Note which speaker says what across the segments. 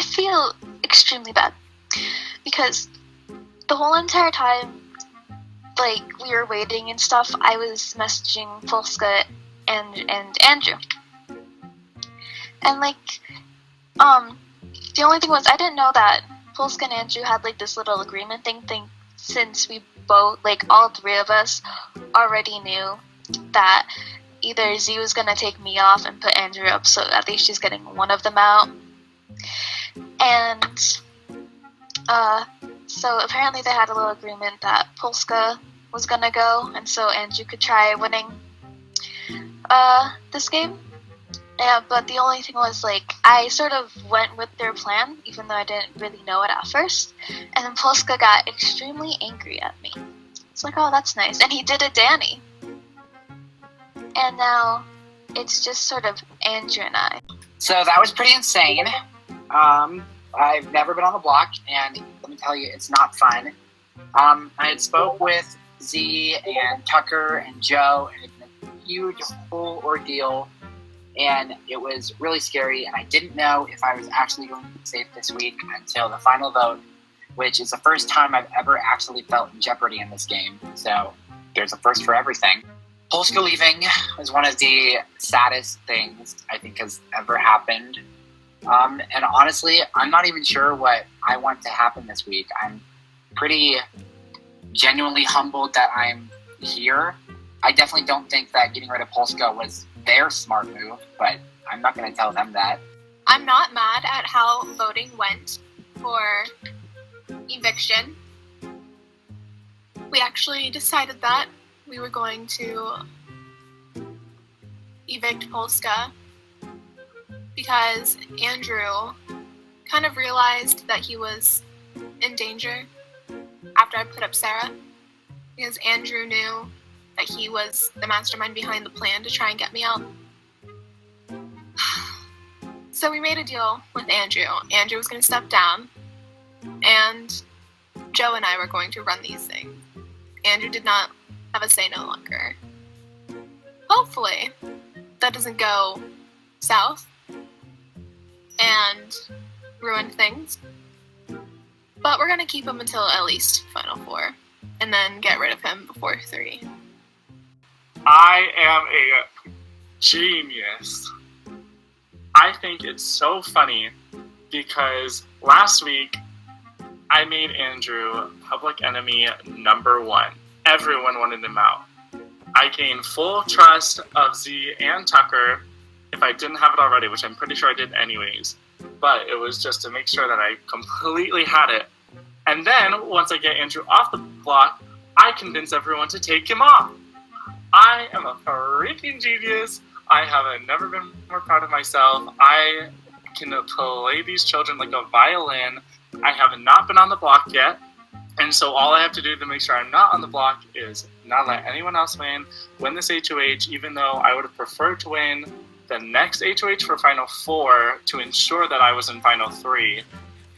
Speaker 1: feel extremely bad because the whole entire time, like, we were waiting and stuff, I was messaging Polska and Andrew. And, like, the only thing was I didn't know that Polska and Andrew had, like, this little agreement thing since we both, like, all three of us already knew that either Z was gonna take me off and put Andrew up, so at least she's getting one of them out. And, so apparently they had a little agreement that Polska was gonna go, and so Andrew could try winning, this game. Yeah, but the only thing was, like, I sort of went with their plan, even though I didn't really know it at first, and then Polska got extremely angry at me. It's like, oh, that's nice, and he did it Danny. And now it's just sort of Andrew and I.
Speaker 2: So that was pretty insane. I've never been on the block, and let me tell you, it's not fun. I had spoke with Z and Tucker and Joe, and it's been a huge whole ordeal, and it was really scary, and I didn't know if I was actually going to be safe this week until the final vote, which is the first time I've ever actually felt in jeopardy in this game, so there's a first for everything. Polska leaving was one of the saddest things I think has ever happened. And honestly, I'm not even sure what I want to happen this week. I'm pretty genuinely humbled that I'm here. I definitely don't think that getting rid of Polska was their smart move, but I'm not going to tell them that.
Speaker 3: I'm not mad at how voting went for eviction. We actually decided that we were going to evict Polska because Andrew kind of realized that he was in danger after I put up Sarah, because Andrew knew that he was the mastermind behind the plan to try and get me out. So we made a deal with Andrew. Andrew was going to step down, and Joe and I were going to run these things. Andrew did not have a say no longer. Hopefully, that doesn't go south and ruin things. But we're gonna keep him until at least Final Four, and then get rid of him before 3.
Speaker 4: I am a genius. I think it's so funny because last week I made Andrew public enemy number 1. Everyone wanted him out. I gained full trust of Z and Tucker if I didn't have it already, which I'm pretty sure I did anyways. But it was just to make sure that I completely had it. And then, once I get Andrew off the block, I convince everyone to take him off. I am a freaking genius. I have never been more proud of myself. I can play these children like a violin. I have not been on the block yet. And so all I have to do to make sure I'm not on the block is not let anyone else win this HOH, even though I would have preferred to win the next HOH for Final 4 to ensure that I was in Final 3.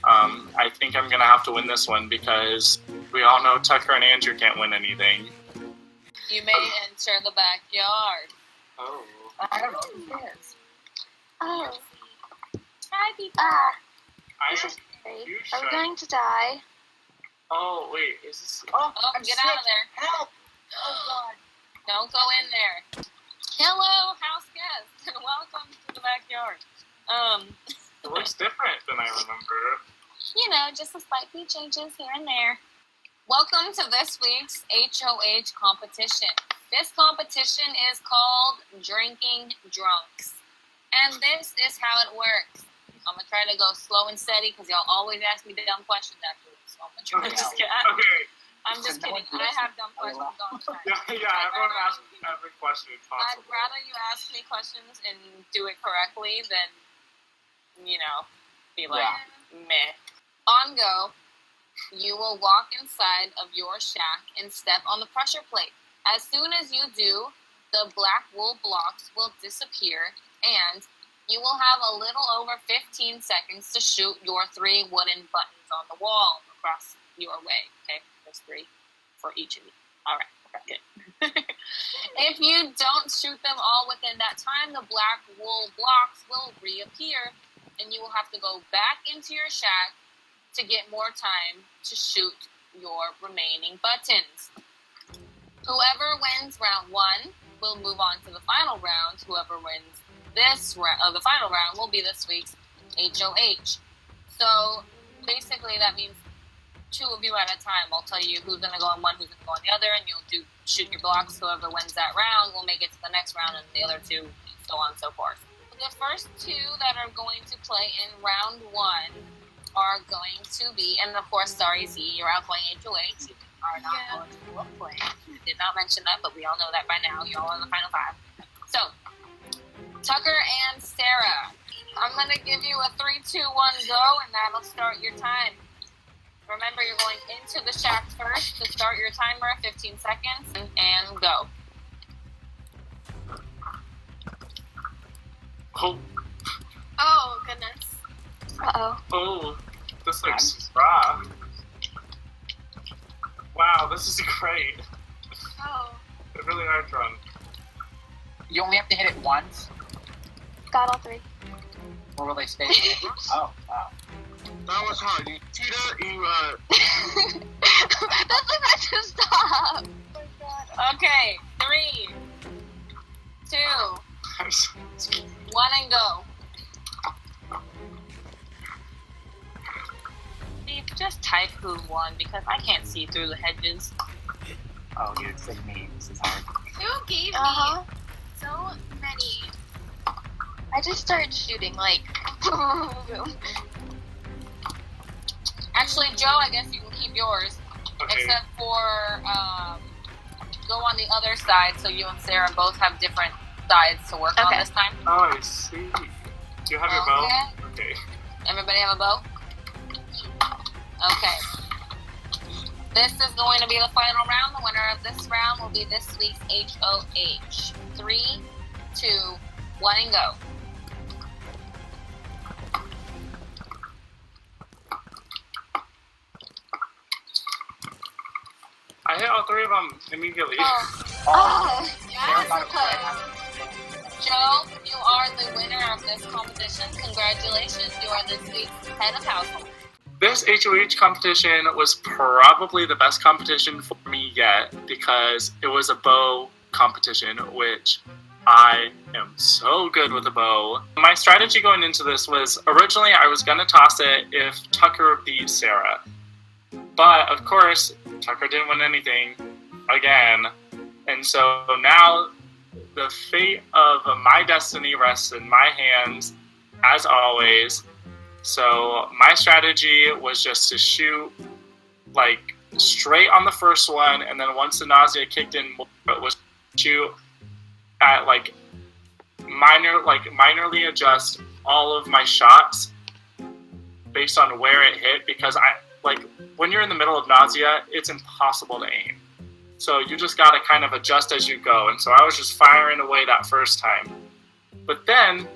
Speaker 4: I think I'm going to have to win this one because we all know Tucker and Andrew can't win anything.
Speaker 5: You may enter the backyard.
Speaker 4: Oh.
Speaker 2: I don't know who it is.
Speaker 1: Oh,
Speaker 5: Hi, people.
Speaker 4: I
Speaker 1: this is
Speaker 4: am,
Speaker 1: great.
Speaker 4: you
Speaker 1: Are we
Speaker 4: should.
Speaker 1: going to die?
Speaker 4: Oh, wait, is this...
Speaker 2: Oh,
Speaker 5: Oh,
Speaker 2: I'm
Speaker 5: get
Speaker 2: sick.
Speaker 5: out of there.
Speaker 2: Help! Oh, God.
Speaker 5: Don't go in there. Hello, house guests, and welcome to the backyard.
Speaker 4: It looks different than I remember.
Speaker 5: You know, just some slight few changes here and there. Welcome to this week's HOH competition. This competition is called Drinking Drunks. And this is how it works. I'm going to try to go slow and steady because y'all always ask me dumb questions afterwards. So I'm going to try to
Speaker 4: Okay.
Speaker 5: I'm just kidding. I have dumb questions all the time.
Speaker 4: Yeah, everyone asks every question
Speaker 5: I'd
Speaker 4: possible.
Speaker 5: rather you ask me questions and do it correctly than, you know, be like, meh. On go, you will walk inside of your shack and step on the pressure plate. As soon as you do, the black wool blocks will disappear and you will have a little over 15 seconds to shoot your 3 wooden buttons on the wall across your way. Okay, there's 3 for each of you. All right, okay, good. If you don't shoot them all within that time, the black wool blocks will reappear and you will have to go back into your shack to get more time to shoot your remaining buttons. Whoever wins round 1 will move on to the final round. Whoever wins the final round will be this week's HOH. So basically that means 2 of you at a time. I'll tell you who's going to go on one, who's going to go on the other, and you'll shoot your blocks. Whoever wins that round will make it to the next round, and the other 2, so on and so forth. The first 2 that are going to play in round 1 are going to be, and of course, sorry Z, you're out playing HOH. You are not going to play. Did not mention that, but we all know that by now. Y'all are in the final 5. So, Tucker and Sarah, I'm going to give you a 3, 2, 1 go, and that'll start your time. Remember, you're going into the shack first to start your timer, 15 seconds, and go.
Speaker 3: Oh, goodness.
Speaker 1: Uh-oh.
Speaker 4: Oh, this looks rough. Wow, this is great.
Speaker 3: Oh.
Speaker 4: They really are drunk.
Speaker 2: You only have to hit it once,
Speaker 1: Got all 3.
Speaker 2: or will they stay with it? Oh, wow.
Speaker 6: That was hard. You cheater, you,
Speaker 1: That's like I just stop. Oh my god.
Speaker 5: Okay, 3, 2, 1, and go. Steve, just type who won because I can't see through the hedges.
Speaker 2: Oh, you said me. This is hard.
Speaker 3: Who gave
Speaker 1: Uh-huh.
Speaker 3: me so many?
Speaker 1: I just started shooting, like, boom.
Speaker 5: Actually, Joe, I guess you can keep yours.
Speaker 4: Okay.
Speaker 5: Except for, go on the other side so you and Sarah both have different sides to work on
Speaker 1: Okay.
Speaker 5: this time.
Speaker 4: Oh, I see. Do you have your bow?
Speaker 5: Okay.
Speaker 4: Okay.
Speaker 5: Everybody have a bow? Okay. This is going to be the final round. The winner of this round will be this week's HOH. 3, 2, 1, and go.
Speaker 4: I hit all 3 of them immediately.
Speaker 1: Oh,
Speaker 2: Sarah got it
Speaker 1: yes.
Speaker 5: Joe, you are the winner of this competition. Congratulations. You are this week's head of household.
Speaker 4: This HOH competition was probably the best competition for me yet because it was a bow competition, which I am so good with a bow. My strategy going into this was originally I was going to toss it if Tucker beat Sarah. But of course, Tucker didn't win anything again. And so now the fate of my destiny rests in my hands, as always. So my strategy was just to shoot like straight on the first one, and then once the nausea kicked in, it was shoot at like minorly adjust all of my shots based on where it hit, because when you're in the middle of nausea, it's impossible to aim. So you just gotta kind of adjust as you go. And so I was just firing away that first time. But then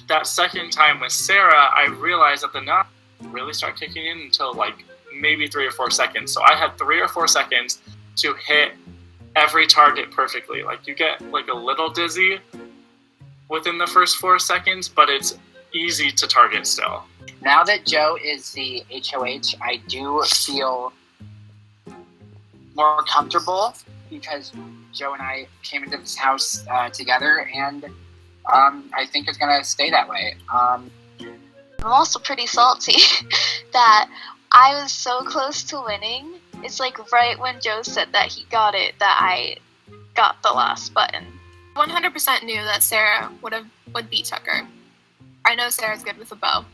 Speaker 4: that second time with Sarah, I realized that the nausea really start kicking in until like maybe 3 or 4 seconds. So I had 3 or 4 seconds to hit every target perfectly. Like you get like a little dizzy within the first 4 seconds, but it's easy to target still.
Speaker 2: Now that Joe is the HOH, I do feel more comfortable because Joe and I came into this house together, and I think it's going to stay that way.
Speaker 1: I'm also pretty salty that I was so close to winning. It's like right when Joe said that he got it, that I got the last button.
Speaker 3: 100% knew that Sarah would beat Tucker. I know Sarah's good with a bow.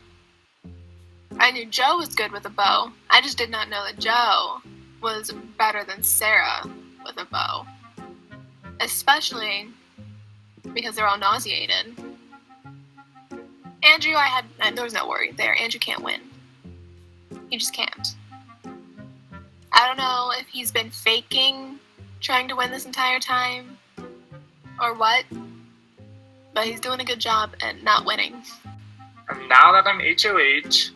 Speaker 3: I knew Joe was good with a bow. I just did not know that Joe was better than Sarah with a bow. Especially because they're all nauseated. Andrew, there was no worry there. Andrew can't win. He just can't. I don't know if he's been faking trying to win this entire time or what, but he's doing a good job at not winning.
Speaker 4: And now that I'm HOH,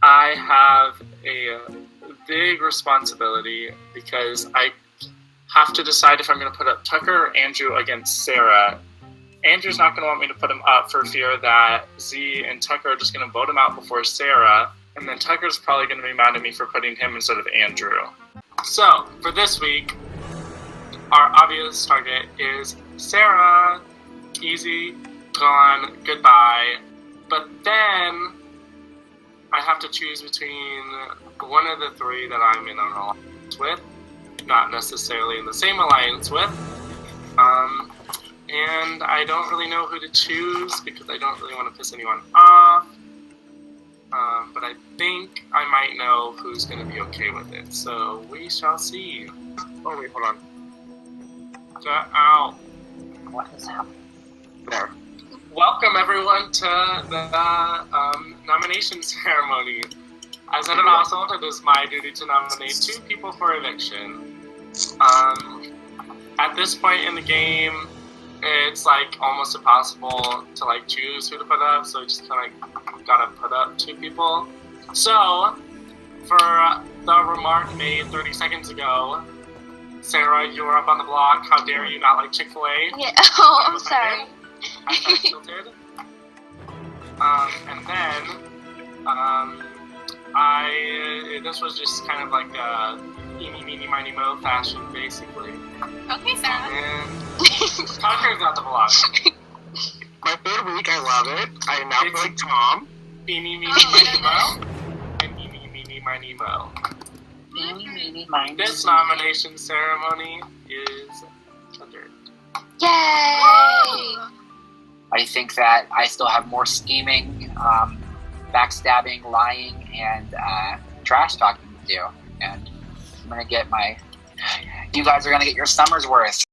Speaker 4: I have a big responsibility because I have to decide if I'm going to put up Tucker or Andrew against Sarah Andrew's not going to want me to put him up for fear that Z and Tucker are just going to vote him out before Sarah, and then Tucker's probably going to be mad at me for putting him instead of Andrew. So, for this week, our obvious target is Sarah. Easy, gone, goodbye. But then, I have to choose between one of the three that I'm in an alliance with, not necessarily in the same alliance with. And I don't really know who to choose because I don't really want to piss anyone off. But I think I might know who's going to be okay with it. So we shall see. Oh, wait, hold on. Get out.
Speaker 2: What is happening?
Speaker 4: There. Welcome, everyone, to the nomination ceremony. As an household, it is my duty to nominate 2 people for eviction. At this point in the game, it's like almost impossible to like choose who to put up, so you just kind of gotta put up 2 people. So, for the remark made 30 seconds ago, Sarah, you were up on the block. How dare you not like Chick-fil-A?
Speaker 1: Yeah. Oh, I'm sorry.
Speaker 4: I tilted. And then, this was just kind of like a eeny, meeny, miny, mo fashion, basically.
Speaker 3: Okay, Sarah.
Speaker 4: And Tucker's at the block.
Speaker 6: My 3rd week, I love it. I now feel like Tom.
Speaker 4: Eeny, meeny, miny, mo. And eeny, meeny, miny, mo.
Speaker 2: Eeny, meeny, miny,
Speaker 4: This nomination ceremony is adjourned.
Speaker 1: Yay!
Speaker 2: I think that I still have more scheming, backstabbing, lying, and trash talking to do. And I'm gonna get you guys are gonna get your summer's worth.